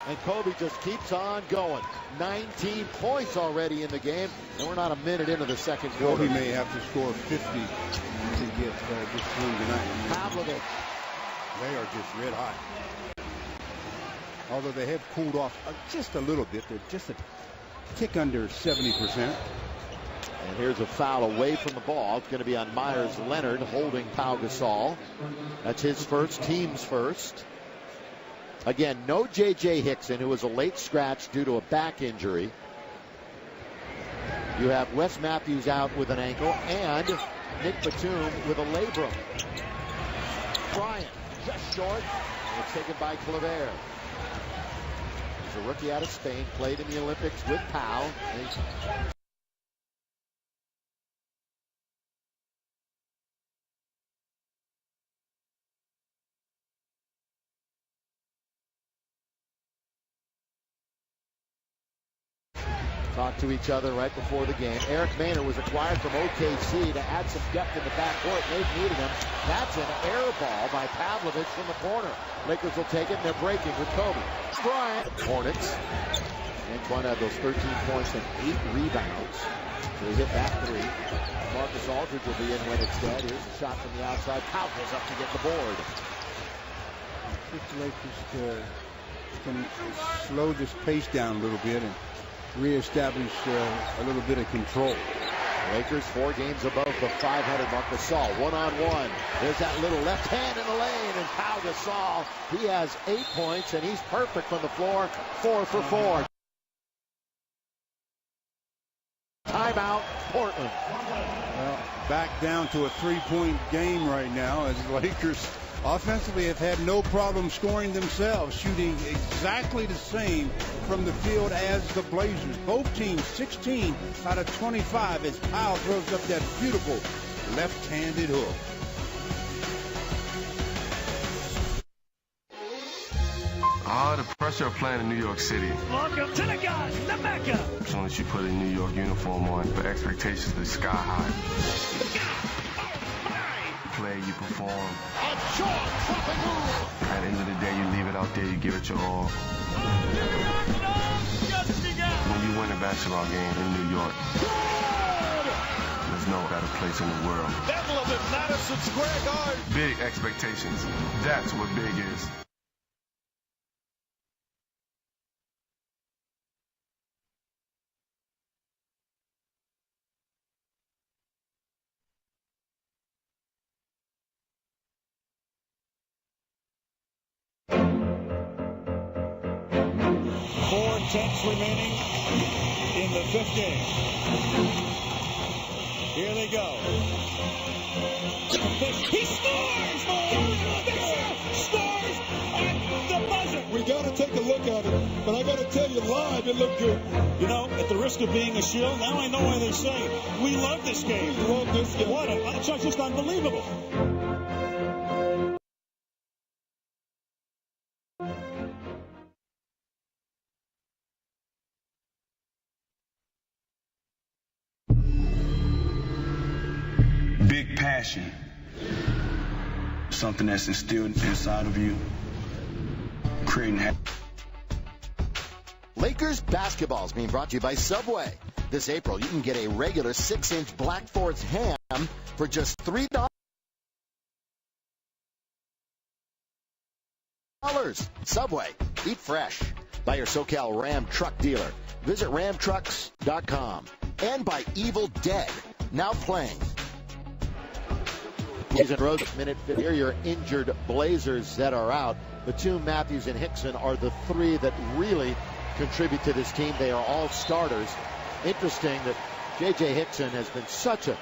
And Kobe just keeps on going. 19 points already in the game, and we're not a minute into the second quarter. Kobe may have to score 50 to get through tonight. Pavlovic. They are just red hot. Although they have cooled off just a little bit. They're just a tick under 70%. And here's a foul away from the ball. It's going to be on Myers Leonard holding Pau Gasol. That's his first, team's first. Again, no J.J. Hickson, who was a late scratch due to a back injury. You have Wes Matthews out with an ankle and Nick Batum with a labrum. Bryant just short. It's taken by Claver. He's a rookie out of Spain, played in the Olympics with Pau. Talked to each other right before the game. Eric Maynor was acquired from OKC to add some depth in the backcourt. They've needed him. That's an air ball by Pavlovic from the corner. Lakers will take it, and they're breaking with Kobe. Bryant. Hornets. Antoine had those 13 points and 8 rebounds. So he hit that three. Marcus Aldridge will be in when it's dead. Here's a shot from the outside. Pau goes up to get the board. If the Lakers can slow this pace down a little bit and reestablish a little bit of control. Lakers 4 games above the 500 mark. Gasol one-on-one. There's that little left hand in the lane, and Pau Gasol, he has 8 points, and he's perfect from the floor. 4 for 4. Timeout, Portland. Well, back down to a 3-point game right now as the Lakers offensively have had no problem scoring themselves, shooting exactly the same from the field as the Blazers. Both teams 16 out of 25 as Pau throws up that beautiful left-handed hook. The pressure of playing in New York City. Welcome to the God, the Mecca. As soon as you put a New York uniform on, the expectations are sky high. Play, you perform. A jaw-dropping move. At the end of the day, you leave it out there, you give it your all. When you win a basketball game in New York, there's no better place in the world. Devil of it, Madison Square Garden. Big expectations. That's what big is. Tenths remaining in the 5th game. Here they go. He scores! Scores at the buzzer! We got to take a look at it, but I got to tell you, live, it looked good. You know, at the risk of being a shill, now I know why they say we love this game. We love this game. What? It's just unbelievable. Big passion, something that's instilled inside of you, creating. Lakers basketball is being brought to you by Subway. This April, you can get a regular 6-inch Black Forest ham for just $3. Subway, eat fresh. By your SoCal Ram truck dealer. Visit ramtrucks.com. And by Evil Dead, now playing. Jason Rose, minute 50. Here, your injured Blazers that are out. Batum, Matthews, and Hickson are the 3 that really contribute to this team. They are all starters. Interesting that J.J. Hickson has been such a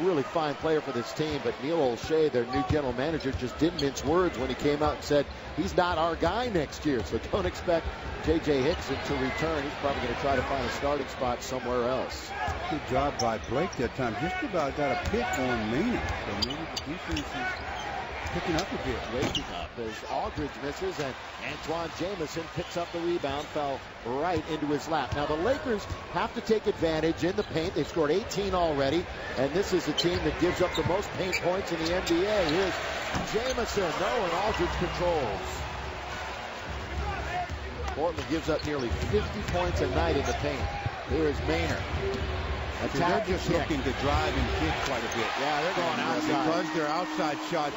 really fine player for this team, but Neil Olshey, their new general manager, just didn't mince words when he came out and said he's not our guy next year. So don't expect J.J. Hickson to return. He's probably going to try to find a starting spot somewhere else. Good job by Blake that time. Just about got a pick on Maynard. So maybe the defense is picking up a bit. Waking up as Aldridge misses, and Antoine Jamison picks up the rebound, fell right into his lap. Now the Lakers have to take advantage in the paint. They've scored 18 already, and this is a team that gives up the most paint points in the NBA. Here's Jamison. No, and Aldridge controls. Portland gives up nearly 50 points a night in the paint. Here is Maynard. They're just looking to drive and kick quite a bit. Yeah, they're going outside. Because their outside shots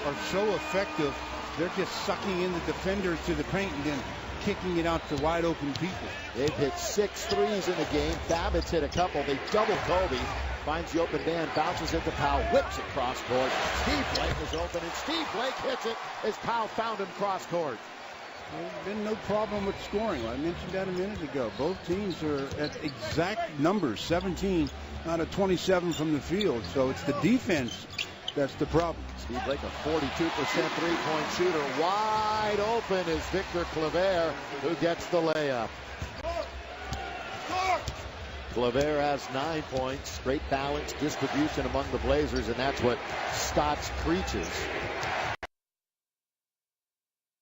are so effective, they're just sucking in the defenders to the paint and then kicking it out to wide open people. They've hit 6 threes in the game. Babbitt's hit a couple. They double Kobe. Finds the open man, bounces it to Powell, whips it cross court. Steve Blake is open, and Steve Blake hits it as Powell found him cross court. There's been no problem with scoring. I mentioned that a minute ago. Both teams are at exact numbers, 17 out of 27 from the field. So it's the defense that's the problem. Steve Blake, a 42% three-point shooter. Wide open is Victor Claver, who gets the layup. Claver has 9 points. Great balance distribution among the Blazers, and that's what Stotts preaches.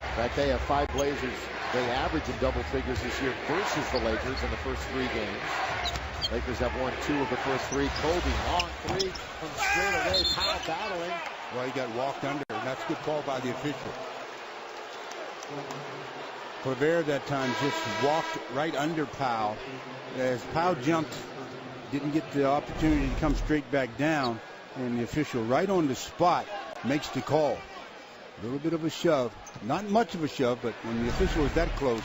In fact, they have 5 Blazers. They average in double figures this year versus the Lakers in the first 3 games. Lakers have won 2 of the first 3. Kobe, long 3 from straight away. Powell battling. Well, he got walked under, and that's a good call by the official. Claver that time just walked right under Powell. As Powell jumped, didn't get the opportunity to come straight back down, and the official right on the spot makes the call. A little bit of a shove. Not much of a shove, but when the official is that close,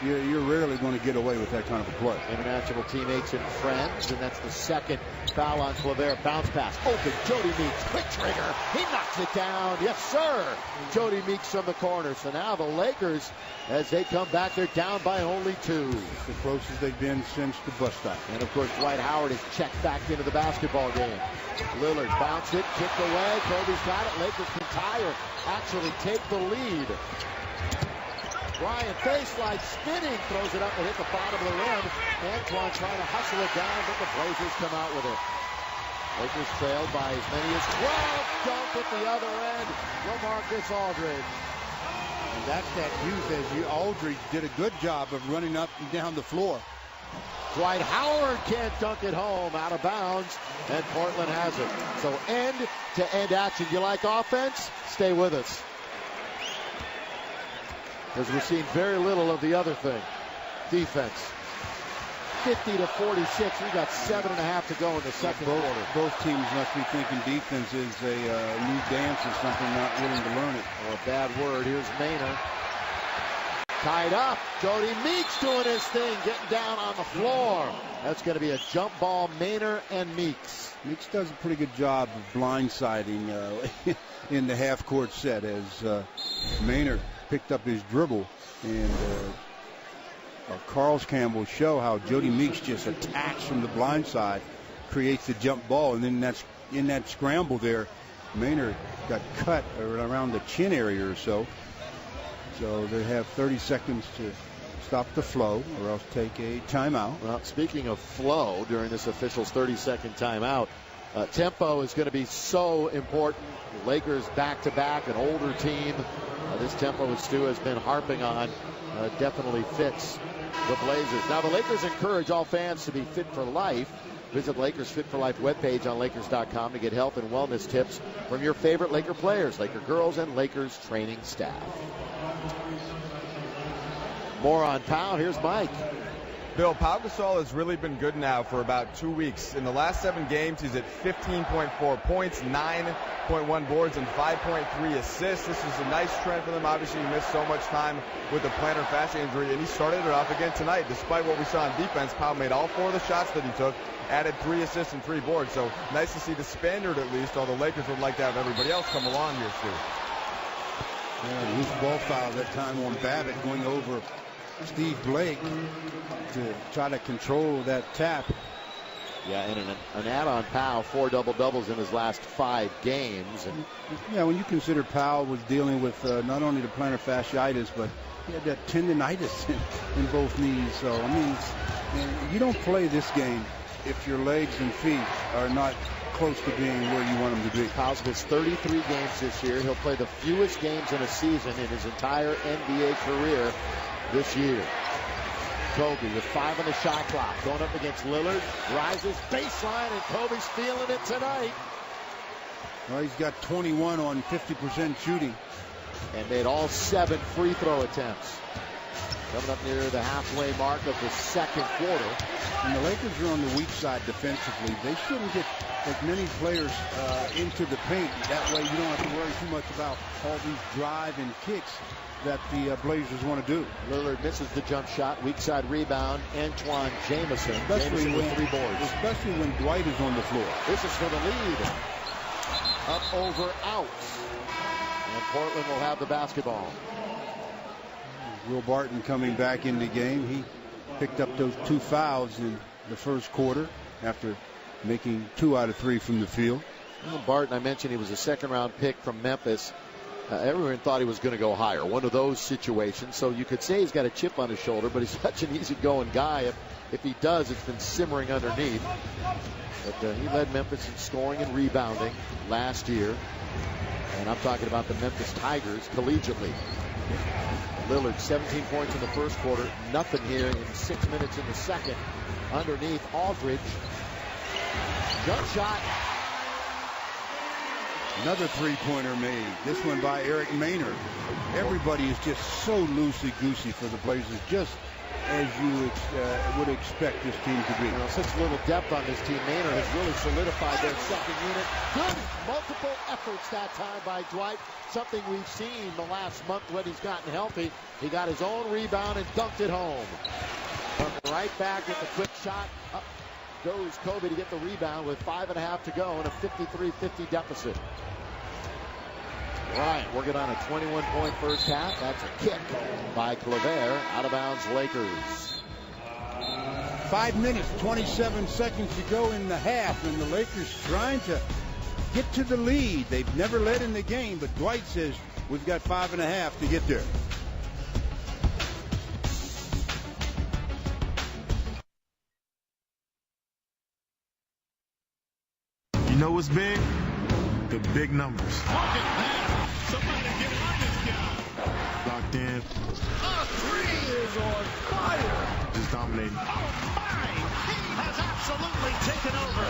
you're rarely going to get away with that kind of a play. International teammates and friends, and that's the second foul on Claver. Bounce pass. Open. Jody Meeks. Quick trigger. He knocks it down. Yes, sir. Jody Meeks from the corner. So now the Lakers, as they come back, they're down by only 2. It's the closest they've been since the bus stop. And, of course, Dwight Howard is checked back into the basketball game. Lillard bounced it, kicked away. Kobe's got it. Lakers can tie or actually take the lead. Bryant baseline spinning, throws it up and hit the bottom of the rim. Antoine trying to hustle it down, but the Blazers come out with it. Lakers trailed by as many as 12. Dunk at the other end. LaMarcus Aldridge. And that's that youth, as Aldridge did a good job of running up and down the floor. Dwight Howard can't dunk it home, out of bounds, and Portland has it. So end-to-end action. You like offense? Stay with us, because we're seeing very little of the other thing. Defense. 50 to 46. We got 7.5 to go in the second quarter. Both teams must be thinking defense is a new dance or something, not willing to learn it. Oh, a bad word. Here's Maynard. Tied up. Jody Meeks doing his thing, getting down on the floor. That's going to be a jump ball. Maynard and Meeks. Meeks does a pretty good job of blindsiding in the half-court set as Maynard picked up his dribble, and Carl's Campbell show how Jody Meeks just attacks from the blind side, creates the jump ball, and then that's in that scramble there, Maynard got cut around the chin area or so. So they have 30 seconds to stop the flow or else take a timeout. Well, speaking of flow during this official's 30-second timeout, tempo is going to be so important. Lakers back-to-back, an older team. This tempo that Stu has been harping on definitely fits the Blazers. Now, the Lakers encourage all fans to be fit for life. Visit Lakers Fit for Life webpage on Lakers.com to get health and wellness tips from your favorite Laker players, Laker girls, and Lakers training staff. More on Powell. Here's Mike. Bill, Pau Gasol has really been good now for about 2 weeks. In the last 7 games, he's at 15.4 points, 9.1 boards, and 5.3 assists. This is a nice trend for them. Obviously, he missed so much time with the plantar fascia injury, and he started it off again tonight. Despite what we saw on defense, Pau made all 4 of the shots that he took, added 3 assists and 3 boards. So nice to see the Spaniard at least, although Lakers would like to have everybody else come along here, Stu. Yeah, loose ball foul that time on Babbitt going over Steve Blake to try to control that tap. Yeah, and an add-on Powell, 4 double-doubles in his last 5 games. And yeah, when you consider Powell was dealing with not only the plantar fasciitis, but he had that tendonitis in both knees. So, I mean, you don't play this game if your legs and feet are not close to being where you want them to be. Powell's missed 33 games this year. He'll play the fewest games in a season in his entire NBA career this year. Kobe with 5 on the shot clock, going up against Lillard, rises baseline, and Kobe's feeling it tonight. Well, he's got 21 on 50% shooting. And made all 7 free throw attempts. Coming up near the halfway mark of the second quarter. And the Lakers are on the weak side defensively. They shouldn't get as many players into the paint. That way you don't have to worry too much about all these drive and kicks that the Blazers want to do. Lillard misses the jump shot. Weak side rebound. Antoine Jamison. Jamison with 3 boards. Especially when Dwight is on the floor. This is for the lead. Up, over, out. And Portland will have the basketball. Will Barton coming back in the game. He picked up those 2 fouls in the first quarter after making 2 out of 3 from the field. Will Barton, I mentioned he was a second-round pick from Memphis. Everyone thought he was going to go higher. One of those situations. So you could say he's got a chip on his shoulder, but he's such an easy-going guy. If he does, it's been simmering underneath. But he led Memphis in scoring and rebounding last year. And I'm talking about the Memphis Tigers collegiately. Lillard, 17 points in the first quarter. Nothing here in 6 minutes in the second. Underneath, Aldridge. Jump shot. Another 3-pointer made. This one by Eric Maynard. Everybody is just so loosey-goosey for the Blazers, just as you would expect this team to be. Such little depth on this team. Maynard has really solidified their second unit. Good multiple efforts that time by Dwight. Something we've seen the last month when he's gotten healthy. He got his own rebound and dunked it home. From right back with a quick shot. Up goes Kobe to get the rebound with 5.5 to go in a 53-50 deficit. Bryant working on a 21-point first half. That's a kick by Claver. Out of bounds, Lakers. 5 minutes, 27 seconds to go in the half, and the Lakers trying to get to the lead. They've never led in the game, but Dwight says we've got 5.5 to get there. You know what's big? The big numbers. Somebody get on this guy. Locked in. A 3 is on fire. Just dominating. Oh, my. He has absolutely taken over.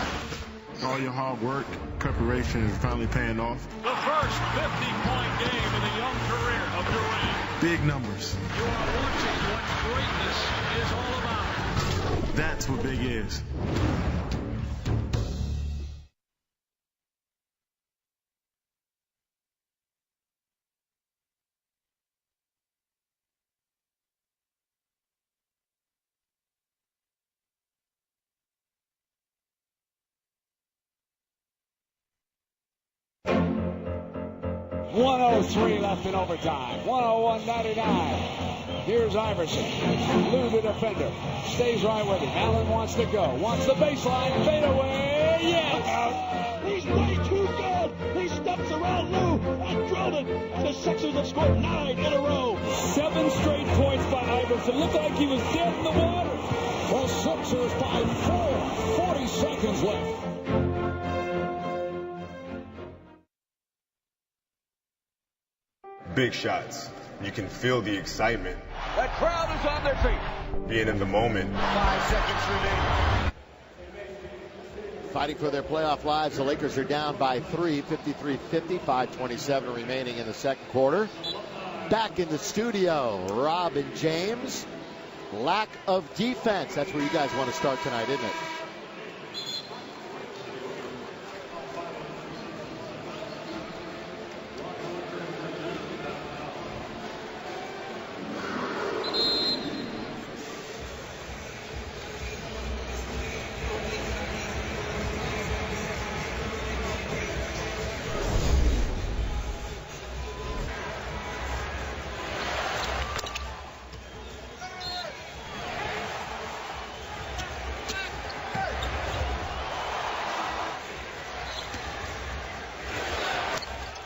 All your hard work, preparation is finally paying off. The first 50-point game in the young career of Durant. Big numbers. You are watching what greatness is all about. That's what big is. .103 left in overtime. 101-99. Here's Iverson. Lou the defender. Stays right with him. Allen wants to go. Wants the baseline. Fade away. Yes. He's way too good. He steps around Lou and drilled it. And the Sixers have scored 9 in a row. 7 straight points by Iverson. Looked like he was dead in the water. The Sixers by 4. 40 seconds left. Big shots. You can feel the excitement. That crowd is on their feet. Being in the moment. 5 seconds remaining. Fighting for their playoff lives. The Lakers are down by 3, 53-50, 5:27 remaining in the second quarter. Back in the studio, Rob and James. Lack of defense. That's where you guys want to start tonight, isn't it?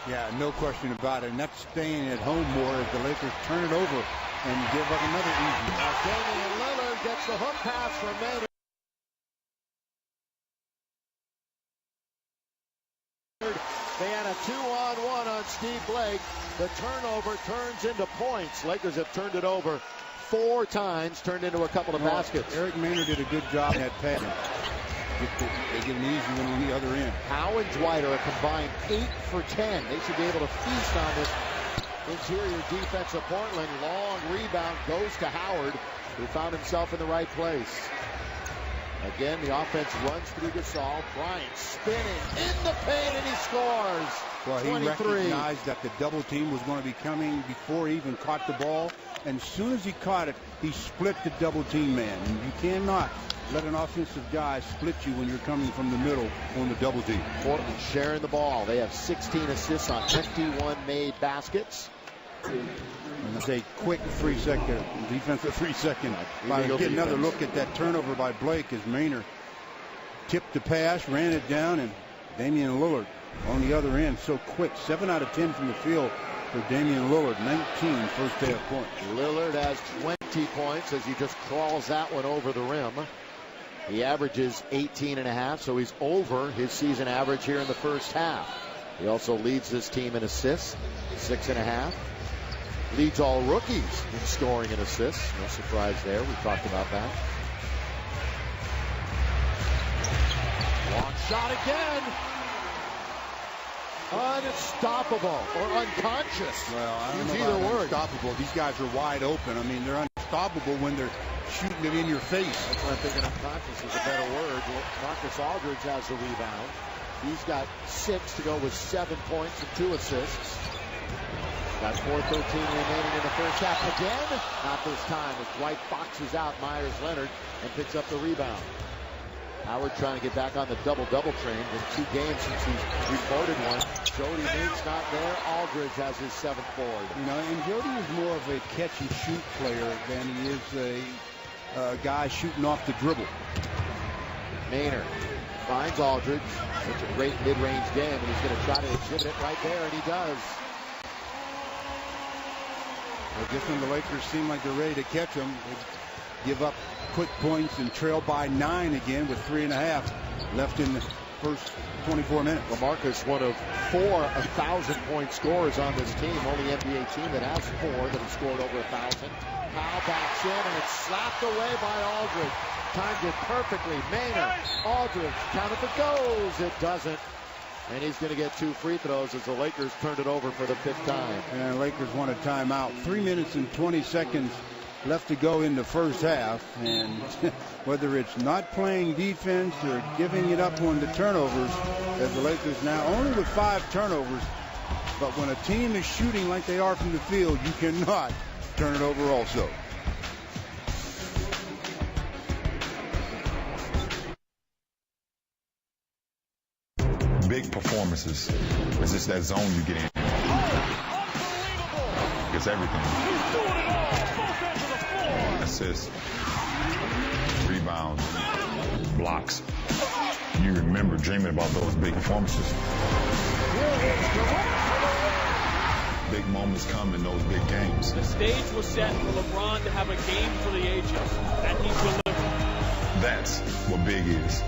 Yeah, no question about it. And that's staying at home more as the Lakers turn it over and give up another easy. Damian Lillard gets the hook pass from Maynard. They had a 2-on-1 on Steve Blake. The turnover turns into points. Lakers have turned it over 4 times, turned into a couple of baskets. Eric Maynard did a good job at pass. They get an easy one on the other end. Howe and Dwight are a combined 8 for 10. They should be able to feast on this Interior defense of Portland. Long rebound goes to Howard, who found himself in the right place. Again, the offense runs through Gasol. Bryant spinning in the paint, and he scores. Well, he 23. recognized that the double team was going to be coming before he even caught the ball. And as soon as he caught it, he split the double team man. And you cannot let an offensive guy split you when you're coming from the middle on the double team. Portland sharing the ball. They have 16 assists on 21 made baskets. And it's a quick 3-second defensive 3-second. Get another look at that turnover by Blake as Maynard tipped the pass, ran it down, and Damian Lillard on the other end so quick. 7 out of 10 from the field for Damian Lillard. 19 first half points. Lillard has 20 points as he just crawls that one over the rim. He averages 18.5, so he's over his season average here in the first half. He also leads this team in assists, 6.5. Leads all rookies in scoring and assists. No surprise there. We talked about that. Long shot again. Unstoppable or unconscious. Well, I don't know either about word. Unstoppable. These guys are wide open. I mean, they're unstoppable when they're shooting it in your face. That's why I'm thinking unconscious is a better word. Marcus Aldridge has the rebound. He's got 6 to go with 7 points and 2 assists. Got 4:13 remaining in the first half. Again, not this time as Dwight boxes out Myers Leonard and picks up the rebound. Howard trying to get back on the double-double train in 2 games since he's recorded one. Jody Meeks not there. Aldridge has his 7th board. You know, and Jody is more of a catch-and-shoot player than he is a guy shooting off the dribble. Maynard finds Aldridge. Such a great mid-range game, and he's going to try to exhibit it right there, and he does. Well, just when the Lakers seem like they're ready to catch them, they give up quick points and trail by 9 again with 3.5 left in the first 24 minutes. LaMarcus, one of 4 1,000-point scorers on this team. Only NBA team that has 4 that have scored over 1,000. Powell backs in, and it's slapped away by Aldridge. Timed it perfectly. Maynard, Aldridge, count if it goes. It doesn't. And he's going to get 2 free throws as the Lakers turned it over for the 5th time. And the Lakers want a timeout. 3 minutes and 20 seconds left to go in the first half. And whether it's not playing defense or giving it up on the turnovers, as the Lakers now only with 5 turnovers. But when a team is shooting like they are from the field, you cannot turn it over also. Big performances. It's just that zone you get in. It's everything. Assists, rebounds, blocks. You remember dreaming about those big performances. Big moments come in those big games. The stage was set for LeBron to have a game for the ages, and he delivered. That's what big is.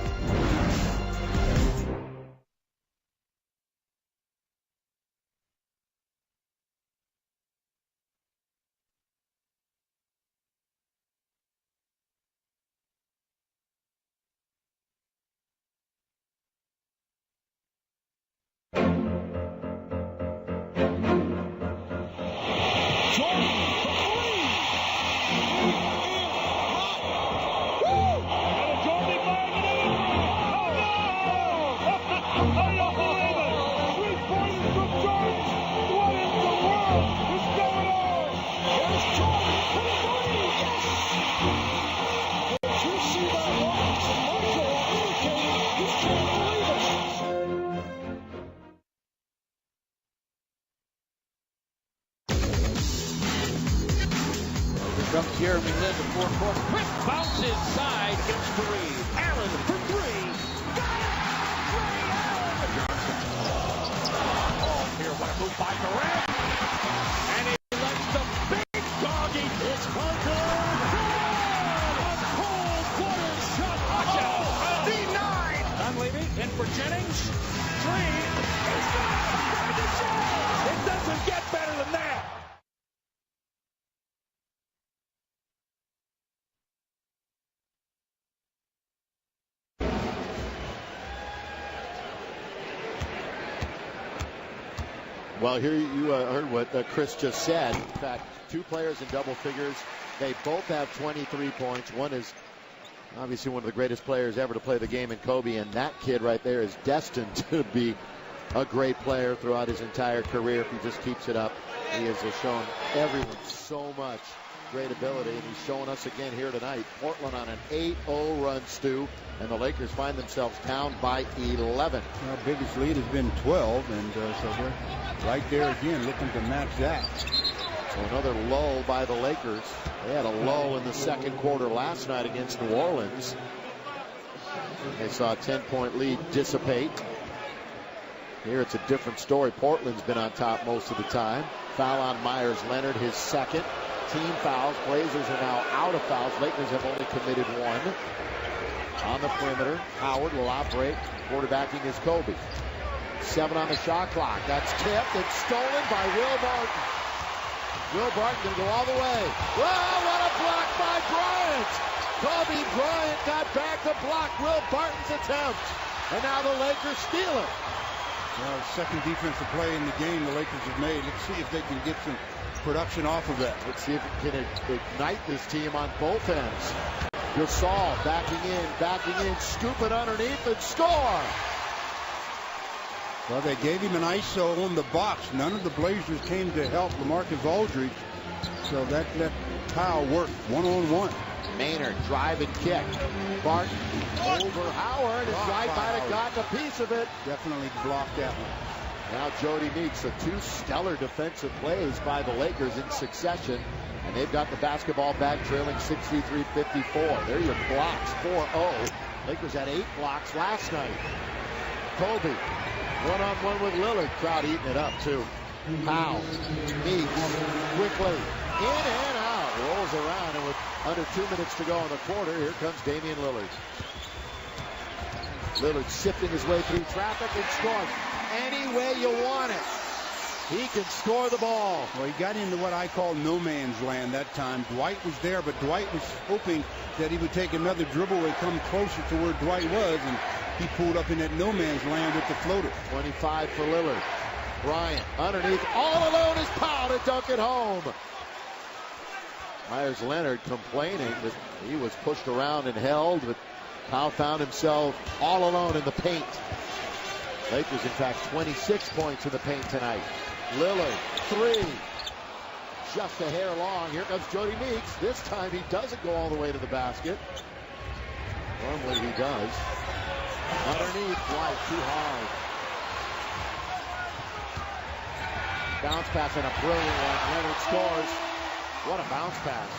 From Jeremy Lin to forecourt. Quick bounce inside. Gets 3. Allen for 3. Got it! Ray Allen! Oh, here, what a move by Durant. And he lets the big doggy. It's Parker. A cold-blooded shot. Watch out. D9. Dunleavy in for Jennings. 3. He's got it. It doesn't get better than that. Well, here you heard what Chris just said. In fact, 2 players in double figures. They both have 23 points. One is obviously one of the greatest players ever to play the game in Kobe, and that kid right there is destined to be a great player throughout his entire career if he just keeps it up. He has shown everyone so much great ability, and he's showing us again here tonight. Portland on an 8-0 run, Stu, and the Lakers find themselves down by 11. Our biggest lead has been 12, and so they're right there again looking to match that. So another low by the Lakers. They had a low in the second quarter last night against New Orleans. They saw a 10-point lead dissipate. Here it's a different story. Portland's been on top most of the time. Foul on Myers Leonard, his second. Team fouls. Blazers are now out of fouls. Lakers have only committed 1. On the perimeter, Howard will operate. Quarterbacking is Kobe. 7 on the shot clock. That's tipped. It's stolen by Will Barton. Will Barton going to go all the way. Wow, what a block by Bryant. Kobe Bryant got back to block Will Barton's attempt. And now the Lakers steal it. Well, second defensive play in the game the Lakers have made. Let's see if they can get some production off of that. Let's see if it can ignite this team on both ends. Gasol backing in, scoop it underneath and score. Well, they gave him an ISO on the box. None of the Blazers came to help LaMarcus Aldridge. So that let Powell work one-on-one. Maynard drive and kick. Barton over Howard, and Dwight might have gotten a piece of it. Definitely blocked that one. Now Jody Meeks, so 2 stellar defensive plays by the Lakers in succession. And they've got the basketball back, trailing 63-54. There are your blocks, 4-0. Lakers had 8 blocks last night. Kobe, one-on-one with Lillard. Crowd eating it up, too. Powell, Meeks, quickly, in and out. Rolls around, and with under 2 minutes to go in the quarter, here comes Damian Lillard. Lillard sifting his way through traffic and scoring. Any way you want it, he can score the ball. Well, he got into what I call no man's land that time. Dwight was there, but Dwight was hoping that he would take another dribble and come closer to where Dwight was, and he pulled up in that no man's land with the floater. 25 for Lillard. Bryant underneath, all alone is Powell to dunk it home. Myers Leonard complaining that he was pushed around and held, but Powell found himself all alone in the paint. Lakers, in fact, 26 points in the paint tonight. Lillard, 3. Just a hair long. Here comes Jody Meeks. This time he doesn't go all the way to the basket. Normally he does. Underneath, White, too hard. Bounce pass and a brilliant one. Leonard scores. What a bounce pass.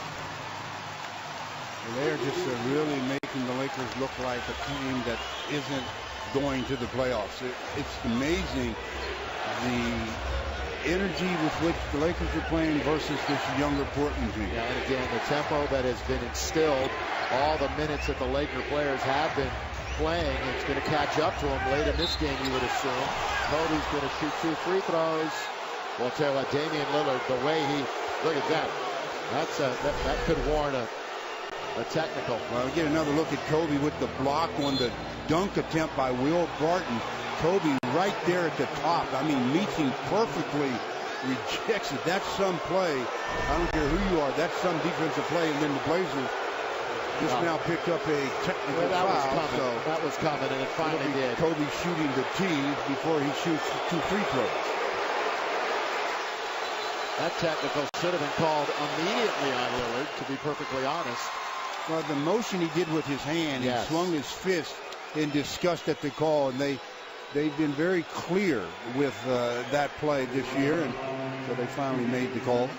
They're just really making the Lakers look like a team that isn't going to the playoffs. It's amazing the energy with which the Lakers are playing versus this younger Portland team. Yeah, and again, the tempo that has been instilled, all the minutes that the Laker players have been playing, it's going to catch up to them late in this game, you would assume. Kobe's going to shoot 2 free throws. Well, I'll tell you what, Damian Lillard, the way he, look at that. That could warrant a technical. Well, we get another look at Kobe with the block on the dunk attempt by Will Barton. Kobe right there at the top. I mean, meets him perfectly, rejects it. That's some play. I don't care who you are. That's some defensive play. And then the Blazers just now picked up a technical foul. That was coming, and it finally did. Kobe shooting the tee before he shoots 2 free throws. That technical should have been called immediately on Lillard, to be perfectly honest. Well, the motion he did with his hand, yes. He swung his fist in disgust at the call, and they've been very clear with that play this year, and so they finally made the call.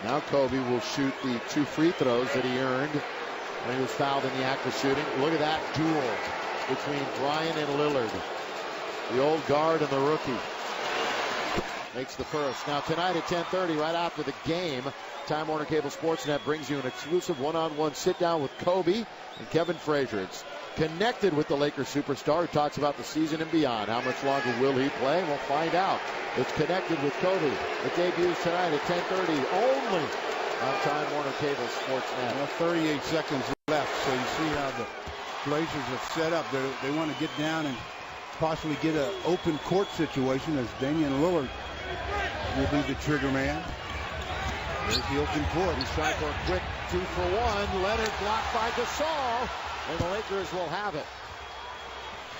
Now Kobe will shoot the 2 free throws that he earned when he was fouled in the act of shooting. Look at that duel between Bryant and Lillard. The old guard and the rookie. Makes the first. Now tonight at 10:30, right after the game, Time Warner Cable Sportsnet brings you an exclusive one-on-one sit-down with Kobe and Kevin Frazier. It's connected with the Lakers superstar who talks about the season and beyond. How much longer will he play? We'll find out. It's connected with Kobe. It debuts tonight at 10:30 only on Time Warner Cable Sportsnet. Well, 38 seconds left, so you see how the Blazers have set up. They want to get down and possibly get an open court situation as Damian Lillard will be the trigger man. There's the open court. He's trying for a quick 2-for-1. Leonard blocked by Gasol, and the Lakers will have it.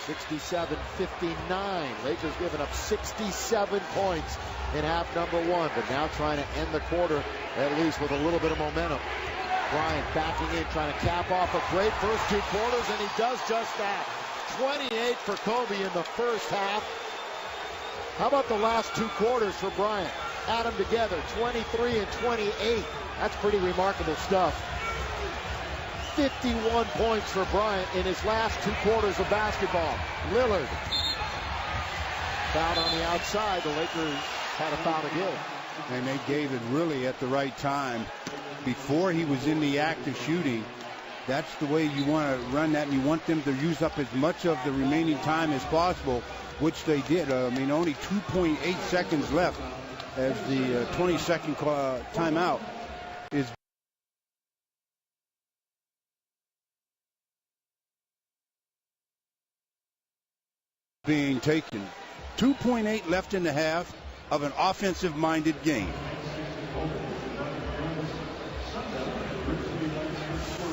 67-59. Lakers giving up 67 points in half number one, but now trying to end the quarter at least with a little bit of momentum. Bryant backing in, trying to cap off a great first two quarters, and he does just that. 28 for Kobe in the first half. How about the last two quarters for Bryant? Add them together, 23 and 28. That's pretty remarkable stuff. 51 points for Bryant in his last two quarters of basketball. Lillard fouled on the outside. The Lakers had a foul to give. And they gave it really at the right time. Before he was in the act of shooting, that's the way you want to run that, and you want them to use up as much of the remaining time as possible, which they did. Only 2.8 seconds left as the 20-second timeout is being taken. 2.8 left in the half of an offensive-minded game.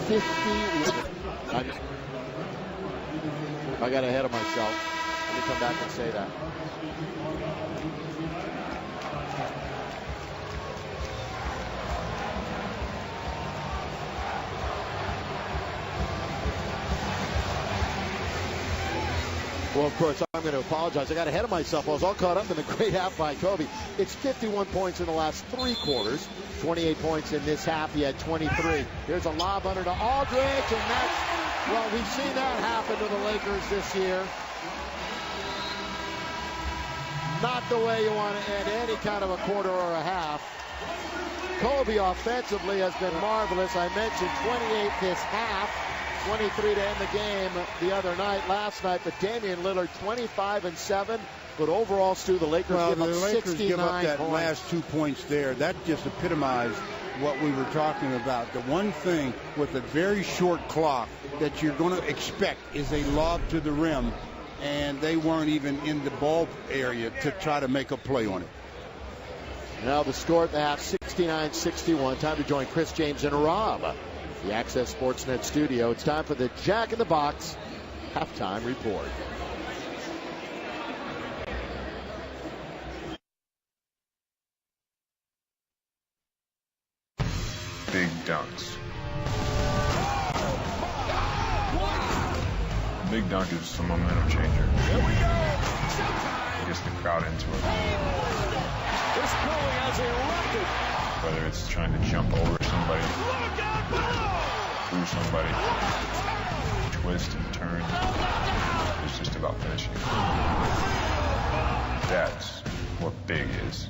50. I got ahead of myself. Let me come back and say that. Well, of course, I'm going to apologize. I got ahead of myself. I was all caught up in the great half by Kobe. It's 51 points in the last three quarters. 28 points in this half. He had 23. Here's a lob under to Aldridge, and that's, well, we've seen that happen to the Lakers this year. Not the way you want to end any kind of a quarter or a half. Kobe offensively has been marvelous. I mentioned 28 this half. 23 to end the game the other night, last night, but Damian Lillard 25 and 7. But overall, Stu, the Lakers give up 69 give up that points. last 2 points there. That just epitomized what we were talking about. The one thing with a very short clock that you're going to expect is a lob to the rim, and they weren't even in the ball area to try to make a play on it. Now the score at the half, 69-61. Time to join Chris James and Rob, the Access Sportsnet studio. It's time for the Jack in the Box halftime report. Big dunks. Big dunk is a momentum changer. It gets the crowd into it. This building has erupted. Whether it's trying to jump over somebody, through somebody, twist and turn, it's just about finishing. That's what big is.